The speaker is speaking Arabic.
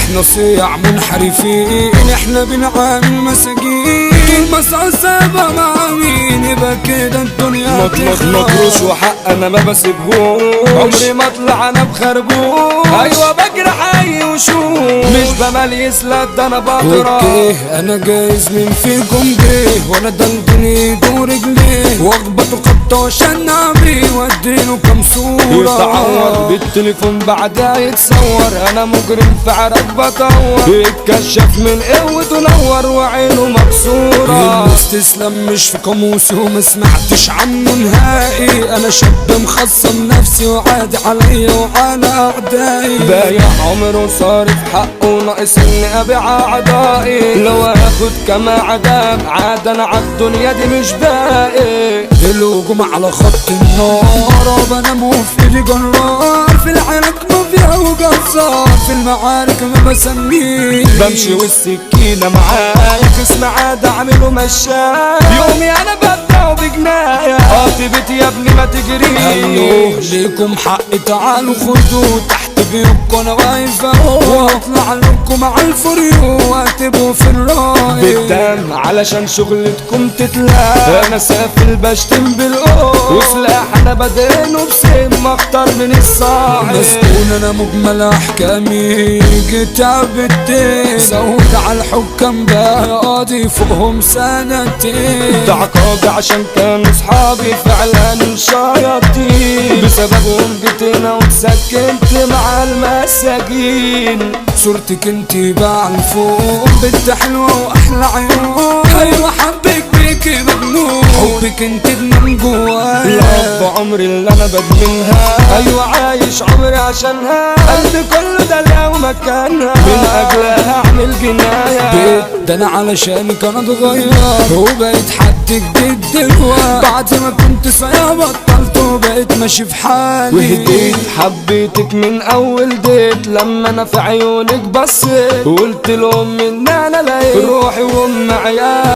احنا صياع منحرفين، احنا بنعامل مساجين، طول ما سابة مع مين يبقى كده الدنيا مطروش وحق انا ما بسيبهوش، عمري ما اطلع انا بخربوش، ايوه بجري حي وشوش، مش بمليس لا ده انا بضرب. انا جايز من فيكم جه وانا دندن ايده ورجليه واخبطه خبطه عشان نعمي واديله كام صوره، يتعور بالتليفون بعدها يتصور، انا مجرم في عرق بطور، يتكشف من قوته نور وعينه مكسوره. الناس تسلم مش في قاموسي وما سمعتش عنه نهائي، انا شاب مخصم نفسي وعادي عليا وعلى اعدائي، بايع عمره صارف حقه ناقص اني ابيع اعضائي، لو اخد كما عذاب عاد انا عالدنيا دي مش باقي. الهجوم على خط النار بنام وفي ايدي جرار، في العراك مافيا وجزار، في المعارك ما بسميه بمشي والسكينة معايا خصم عاد اعمله مشاية، يومي انا ببدأ بجناية قاطبت يا ابني ما تجريش. هلو ليكم حق تعالوا خدوا تحت بيوتكم انا واقف اهو، واطلع لكم على الفريو واتبوا في الراي بالدم علشان شغلتكم تتلاقى، انا سافل بشتم بالقوة وسلاح انا بدينه بسم اخطر من الصاعد، مسكون انا مجمل احكامي كتاب الدين، زود على الحكام بقى قاضي فوقهم سنتين، ده عقابي عشان كانوا صحابي فعلا شياطين، بسببهم جيت هنا واتسكنت مع المساجين. صورتك انتي بقى الفوق بنت حلوة واحلى عيون، ايوه حبك بيكي مجنون، حبك انت من جوايا، الحب عمري اللي انا بدمنها، ايوه عايش عمري عشانها، قلبي كله ده لو مكانها من اجلها اعمل جناية. ده انا علشانك انا اتغير وبقيت حد جديد دلوقتي، بعد ما كنت صايع بطلت وبقيت ماشي في حالي، وهديت حبيتك من اول ديت، لما انا في عيونك بصيت وقلت لهم ان انا لقيت روحي وام عيال.